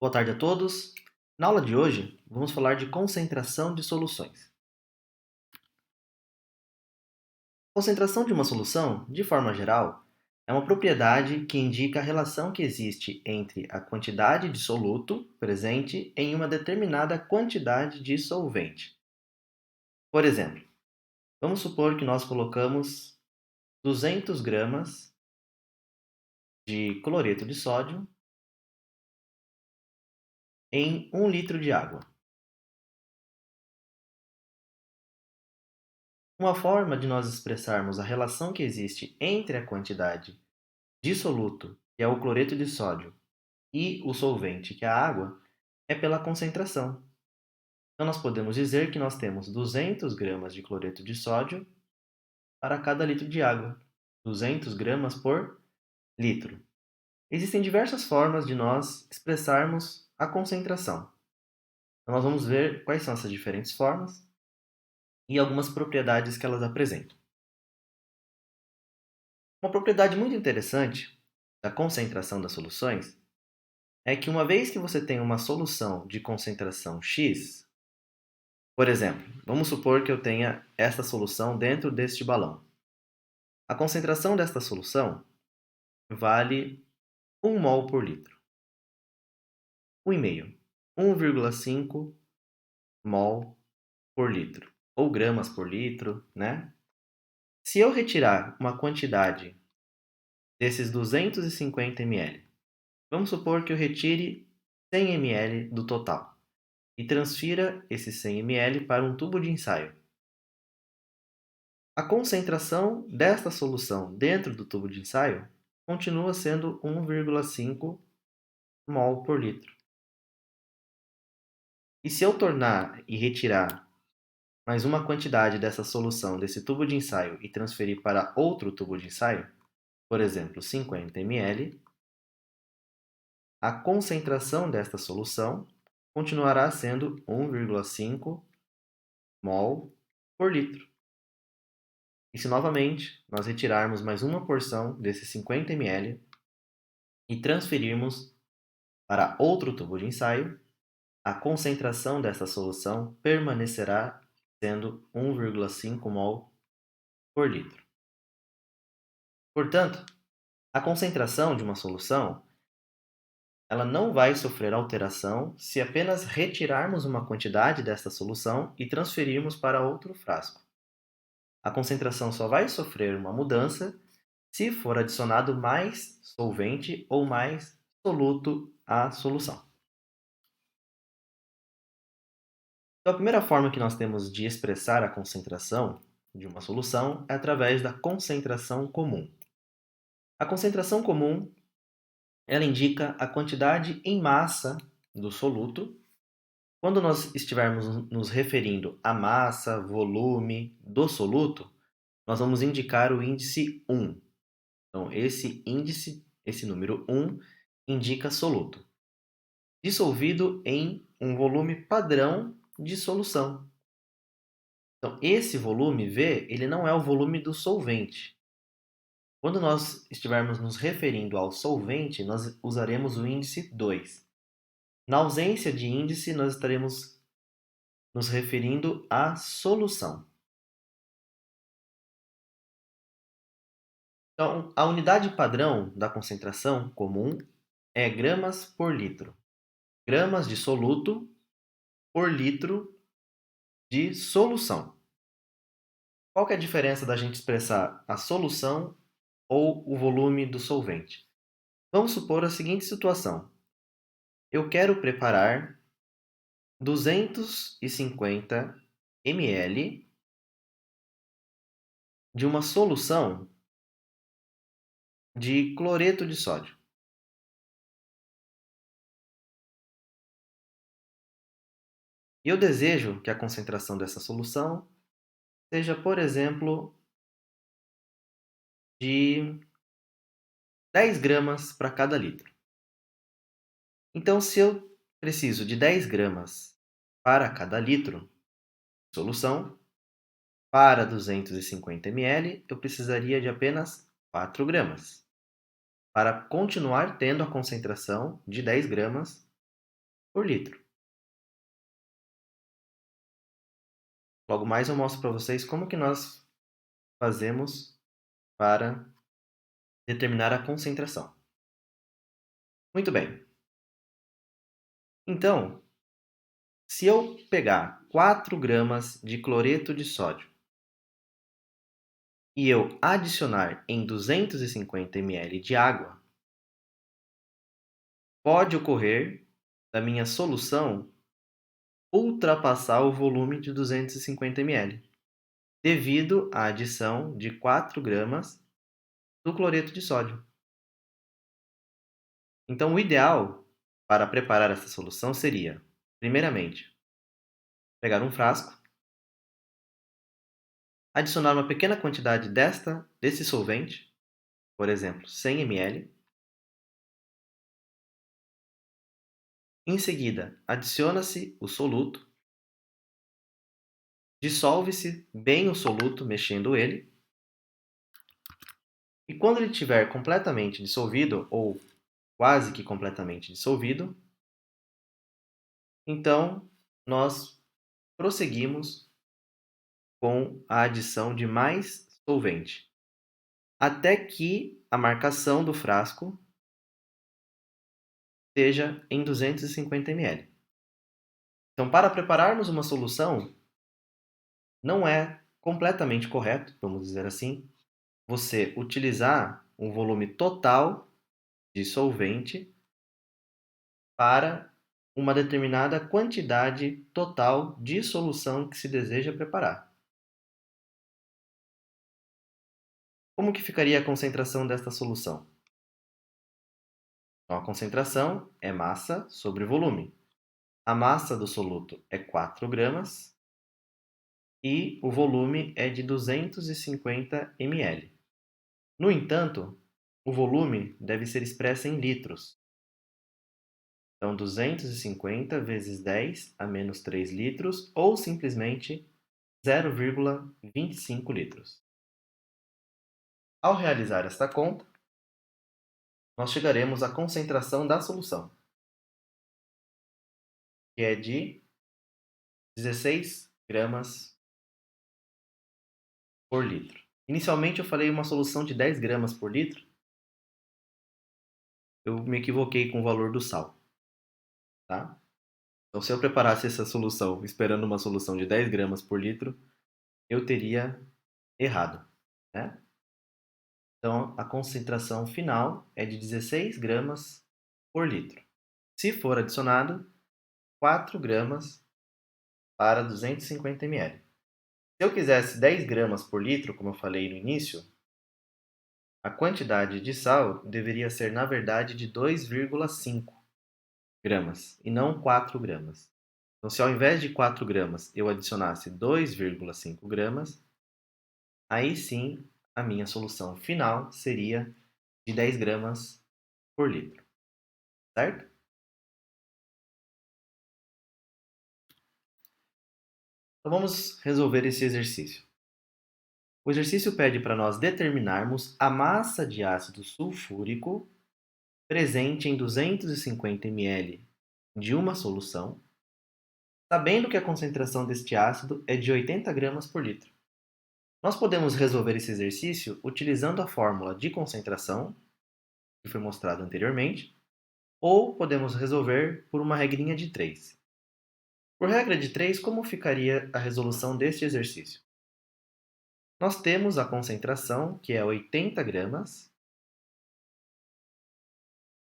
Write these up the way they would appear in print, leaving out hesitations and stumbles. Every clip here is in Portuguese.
Boa tarde a todos. Na aula de hoje, vamos falar de concentração de soluções. Concentração de uma solução, de forma geral, é uma propriedade que indica a relação que existe entre a quantidade de soluto presente em uma determinada quantidade de solvente. Por exemplo, vamos supor que nós colocamos 200 gramas de cloreto de sódio em 1 litro de água. Uma forma de nós expressarmos a relação que existe entre a quantidade de soluto, que é o cloreto de sódio, e o solvente, que é a água, é pela concentração. Então, nós podemos dizer que nós temos 200 gramas de cloreto de sódio para cada litro de água. 200 gramas por litro. Existem diversas formas de nós expressarmos a concentração. Então, nós vamos ver quais são essas diferentes formas e algumas propriedades que elas apresentam. Uma propriedade muito interessante da concentração das soluções é que uma vez que você tem uma solução de concentração X, por exemplo, vamos supor que eu tenha esta solução dentro deste balão. A concentração desta solução vale 1 mol por litro. 1,5. 1,5 mol por litro. Ou gramas por litro, né? Se eu retirar uma quantidade desses 250 ml, vamos supor que eu retire 100 ml do total e transfira esses 100 ml para um tubo de ensaio. A concentração desta solução dentro do tubo de ensaio continua sendo 1,5 mol por litro. E se eu tornar e retirar mais uma quantidade dessa solução desse tubo de ensaio e transferir para outro tubo de ensaio, por exemplo, 50 ml, a concentração desta solução continuará sendo 1,5 mol por litro. E se novamente nós retirarmos mais uma porção desses 50 ml e transferirmos para outro tubo de ensaio, a concentração dessa solução permanecerá sendo 1,5 mol por litro. Portanto, a concentração de uma solução ela não vai sofrer alteração se apenas retirarmos uma quantidade desta solução e transferirmos para outro frasco. A concentração só vai sofrer uma mudança se for adicionado mais solvente ou mais soluto à solução. Então, a primeira forma que nós temos de expressar a concentração de uma solução é através da concentração comum. A concentração comum ela indica a quantidade em massa do soluto. Quando nós estivermos nos referindo à massa, volume do soluto, nós vamos indicar o índice 1. Então, esse índice, esse número 1, indica soluto, dissolvido em um volume padrão de solução. Então, esse volume V, ele não é o volume do solvente. Quando nós estivermos nos referindo ao solvente, nós usaremos o índice 2. Na ausência de índice, nós estaremos nos referindo à solução. Então, a unidade padrão da concentração comum é gramas por litro. Gramas de soluto por litro de solução. Qual que é a diferença da gente expressar a solução ou o volume do solvente? Vamos supor a seguinte situação. Eu quero preparar 250 ml de uma solução de cloreto de sódio. E eu desejo que a concentração dessa solução seja, por exemplo, de 10 gramas para cada litro. Então, se eu preciso de 10 gramas para cada litro de solução, para 250 ml, eu precisaria de apenas 4 gramas, para continuar tendo a concentração de 10 gramas por litro. Logo mais eu mostro para vocês como que nós fazemos para determinar a concentração. Muito bem. Então, se eu pegar 4 gramas de cloreto de sódio e eu adicionar em 250 ml de água, pode ocorrer da minha solução ultrapassar o volume de 250 ml, devido à adição de 4 gramas do cloreto de sódio. Então, o ideal para preparar essa solução seria, primeiramente, pegar um frasco, adicionar uma pequena quantidade desse solvente, por exemplo, 100 ml. Em seguida, adiciona-se o soluto, dissolve-se bem o soluto, mexendo ele, e quando ele estiver completamente dissolvido, ou quase que completamente dissolvido, então nós prosseguimos com a adição de mais solvente, até que a marcação do frasco esteja em 250 ml. Então, para prepararmos uma solução, não é completamente correto, vamos dizer assim, você utilizar um volume total de solvente para uma determinada quantidade total de solução que se deseja preparar. Como que ficaria a concentração desta solução? Então, a concentração é massa sobre volume. A massa do soluto é 4 gramas e o volume é de 250 ml. No entanto, o volume deve ser expresso em litros. Então, 250 vezes 10 a menos 3 litros, ou simplesmente 0,25 litros. Ao realizar esta conta, nós chegaremos à concentração da solução, que é de 16 gramas por litro. Inicialmente eu falei uma solução de 10 gramas por litro, eu me equivoquei com o valor do sal, tá? Então, se eu preparasse essa solução esperando uma solução de 10 gramas por litro, eu teria errado, né? Então, a concentração final é de 16 gramas por litro. Se for adicionado 4 gramas para 250 ml. Se eu quisesse 10 gramas por litro, como eu falei no início, a quantidade de sal deveria ser, na verdade, de 2,5 gramas e não 4 gramas. Então, se ao invés de 4 gramas eu adicionasse 2,5 gramas, aí sim a minha solução final seria de 10 gramas por litro, certo? Então vamos resolver esse exercício. O exercício pede para nós determinarmos a massa de ácido sulfúrico presente em 250 ml de uma solução, sabendo que a concentração deste ácido é de 80 gramas por litro. Nós podemos resolver esse exercício utilizando a fórmula de concentração, que foi mostrada anteriormente, ou podemos resolver por uma regrinha de 3. Por regra de 3, como ficaria a resolução deste exercício? Nós temos a concentração, que é 80 gramas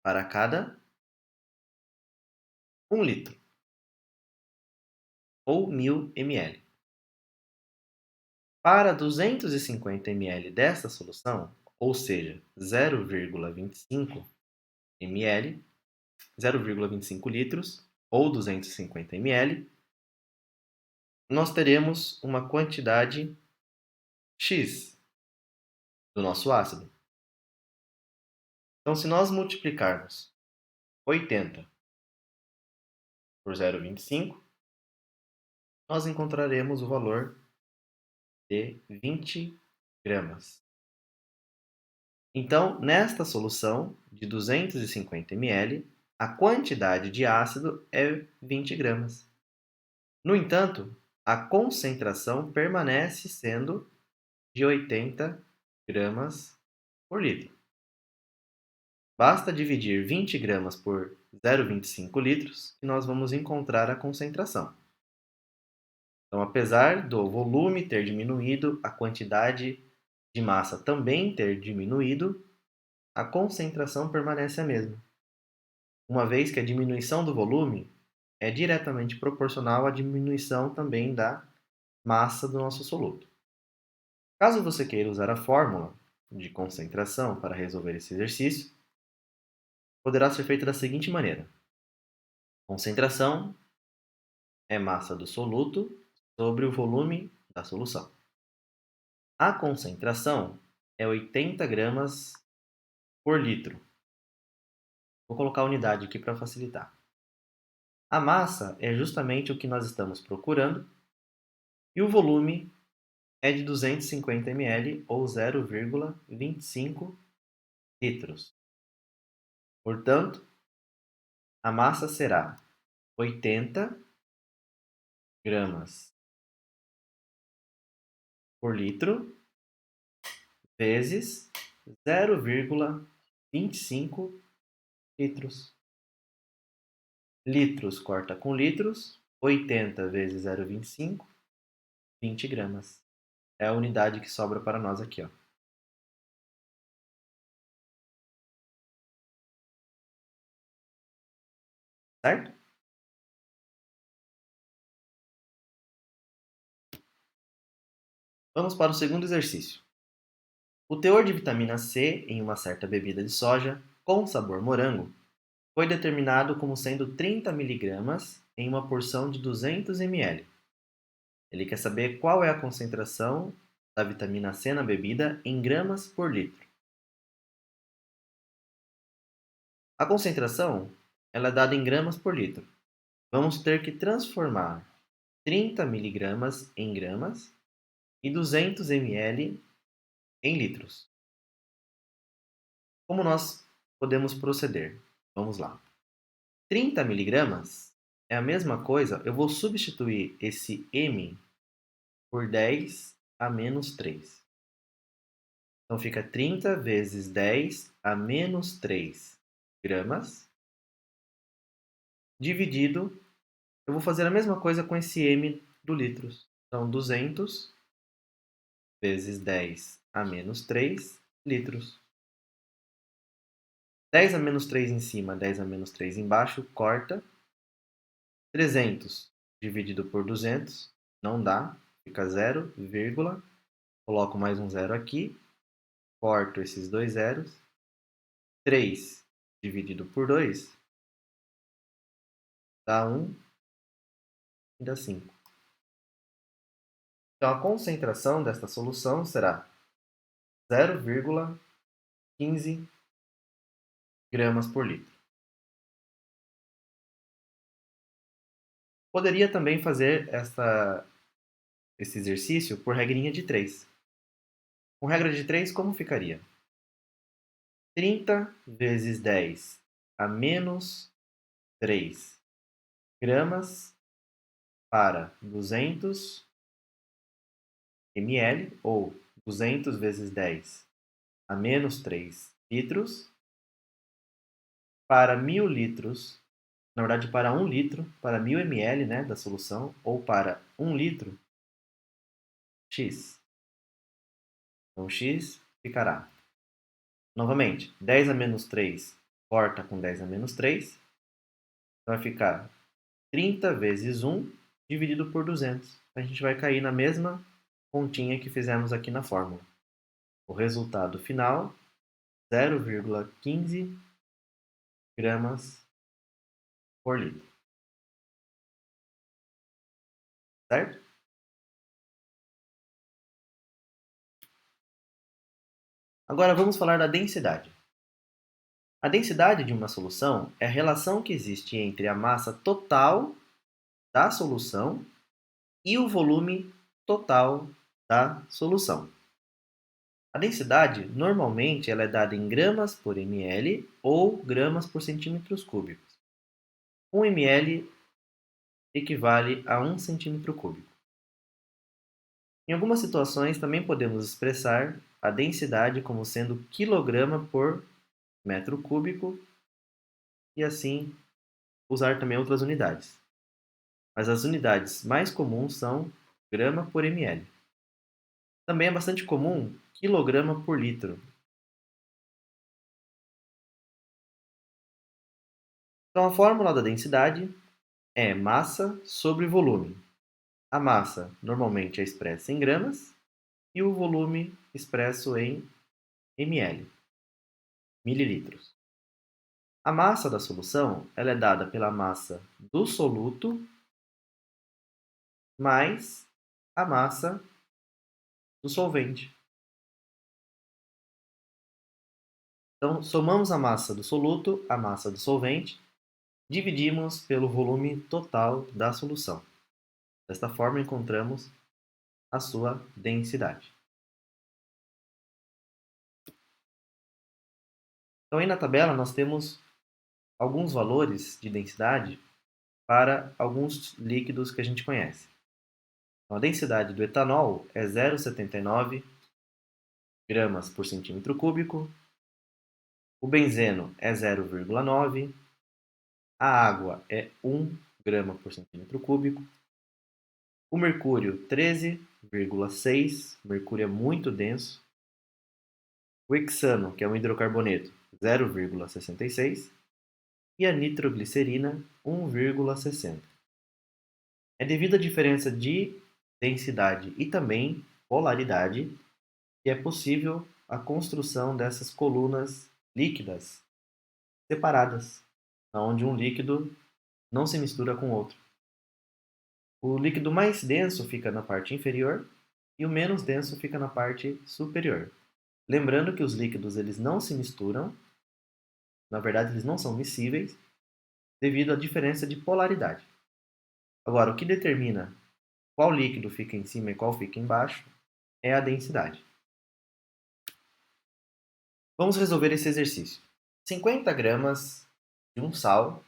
para cada 1 litro, ou 1000 ml. Para 250 ml desta solução, ou seja, 0,25 ml, 0,25 litros, ou 250 ml, nós teremos uma quantidade X do nosso ácido. Então, se nós multiplicarmos 80 por 0,25, nós encontraremos o valor de 20 gramas. Então, nesta solução de 250 ml, a quantidade de ácido é 20 gramas. No entanto, a concentração permanece sendo de 80 gramas por litro. Basta dividir 20 gramas por 0,25 litros e nós vamos encontrar a concentração. Então, apesar do volume ter diminuído, a quantidade de massa também ter diminuído, a concentração permanece a mesma, uma vez que a diminuição do volume é diretamente proporcional à diminuição também da massa do nosso soluto. Caso você queira usar a fórmula de concentração para resolver esse exercício, poderá ser feita da seguinte maneira: concentração é massa do soluto sobre o volume da solução. A concentração é 80 gramas por litro. Vou colocar a unidade aqui para facilitar. A massa é justamente o que nós estamos procurando e o volume é de 250 ml ou 0,25 litros. Portanto, a massa será 80 gramas por litro vezes 0,25 litros. Litros corta com litros, 80 vezes 0,25, 20 gramas. É a unidade que sobra para nós aqui, ó. Certo? Vamos para o segundo exercício. O teor de vitamina C em uma certa bebida de soja com sabor morango foi determinado como sendo 30 mg em uma porção de 200 ml. Ele quer saber qual é a concentração da vitamina C na bebida em gramas por litro. A concentração ela é dada em gramas por litro. Vamos ter que transformar 30 mg em gramas e 200 ml em litros. Como nós podemos proceder? Vamos lá. 30 miligramas é a mesma coisa, eu vou substituir esse M por 10 a menos 3. Então fica 30 vezes 10 a menos 3 gramas, dividido, eu vou fazer a mesma coisa com esse M do litros. Então 200 vezes 10 a menos 3 litros. 10 a menos 3 em cima, 10 a menos 3 embaixo, corta. 300 dividido por 200, não dá, fica 0, vírgula. Coloco mais um zero aqui, corto esses dois zeros. 3 dividido por 2 dá 1 e dá 5. Então, a concentração desta solução será 0,15 gramas por litro. Poderia também fazer esse exercício por regrinha de 3. Com regra de 3, como ficaria? 30 vezes 10 a menos 3 gramas para 200 ml, ou 200 vezes 10 a menos 3 litros, para 1000 litros, na verdade para 1 litro, para 1000 ml, né, da solução, ou para 1 litro, x. Então, x ficará, novamente, 10 a menos 3 corta com 10 a menos 3, vai ficar 30 vezes 1 dividido por 200. A gente vai cair na mesma continha que fizemos aqui na fórmula. O resultado final, 0,15 gramas por litro. Certo? Agora vamos falar da densidade. A densidade de uma solução é a relação que existe entre a massa total da solução e o volume total da solução. A densidade, normalmente, ela é dada em gramas por ml ou gramas por centímetros cúbicos. 1 ml equivale a 1 centímetro cúbico. Em algumas situações, também podemos expressar a densidade como sendo quilograma por metro cúbico e assim usar também outras unidades. Mas as unidades mais comuns são grama por ml. Também é bastante comum quilograma por litro. Então, a fórmula da densidade é massa sobre volume. A massa normalmente é expressa em gramas e o volume expresso em ml, mililitros. A massa da solução ela é dada pela massa do soluto mais a massa do solvente. Então, somamos a massa do soluto, a massa do solvente, dividimos pelo volume total da solução. Desta forma, encontramos a sua densidade. Então, aí na tabela, nós temos alguns valores de densidade para alguns líquidos que a gente conhece. Então, a densidade do etanol é 0,79 gramas por centímetro cúbico, o benzeno é 0,9, a água é 1 grama por centímetro cúbico, o mercúrio 13,6, mercúrio é muito denso, o hexano, que é um hidrocarboneto, 0,66 e a nitroglicerina 1,60. É devido à diferença de densidade e também polaridade que é possível a construção dessas colunas líquidas separadas, onde um líquido não se mistura com outro. O líquido mais denso fica na parte inferior e o menos denso fica na parte superior. Lembrando que os líquidos eles não se misturam, na verdade eles não são miscíveis, devido à diferença de polaridade. Agora, o que determina qual líquido fica em cima e qual fica embaixo é a densidade. Vamos resolver esse exercício. 50 gramas de um sal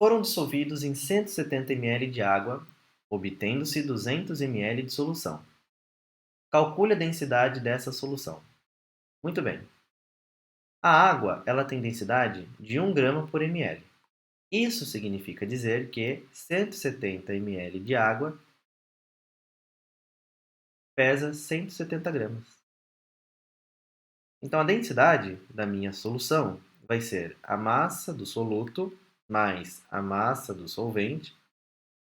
foram dissolvidos em 170 ml de água, obtendo-se 200 ml de solução. Calcule a densidade dessa solução. Muito bem. A água ela tem densidade de 1 grama por ml. Isso significa dizer que 170 ml de água pesa 170 gramas. Então, a densidade da minha solução vai ser a massa do soluto mais a massa do solvente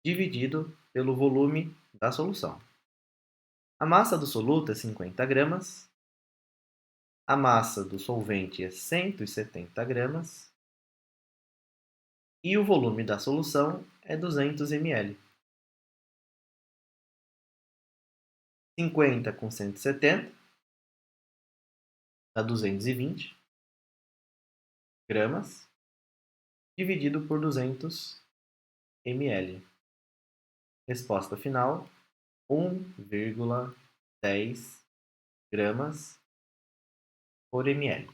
dividido pelo volume da solução. A massa do soluto é 50 gramas, a massa do solvente é 170 gramas e o volume da solução é 200 ml. 50 com 170 dá 220 gramas dividido por 200 ml. Resposta final: 1,10 gramas por ml.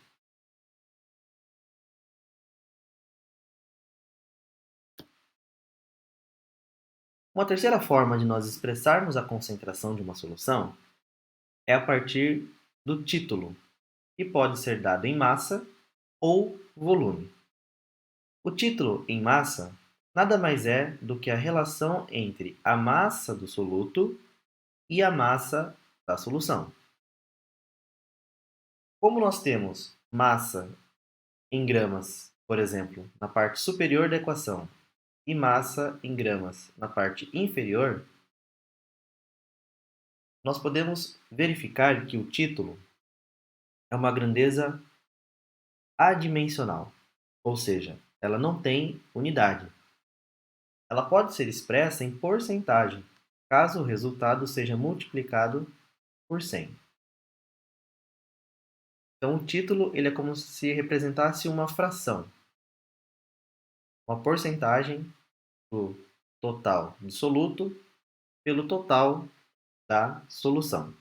Uma terceira forma de nós expressarmos a concentração de uma solução é a partir do título, que pode ser dado em massa ou volume. O título em massa nada mais é do que a relação entre a massa do soluto e a massa da solução. Como nós temos massa em gramas, por exemplo, na parte superior da equação, e massa em gramas na parte inferior, nós podemos verificar que o título é uma grandeza adimensional, ou seja, ela não tem unidade. Ela pode ser expressa em porcentagem, caso o resultado seja multiplicado por 100. Então, o título ele é como se representasse uma fração, uma porcentagem do total do soluto pelo total da solução.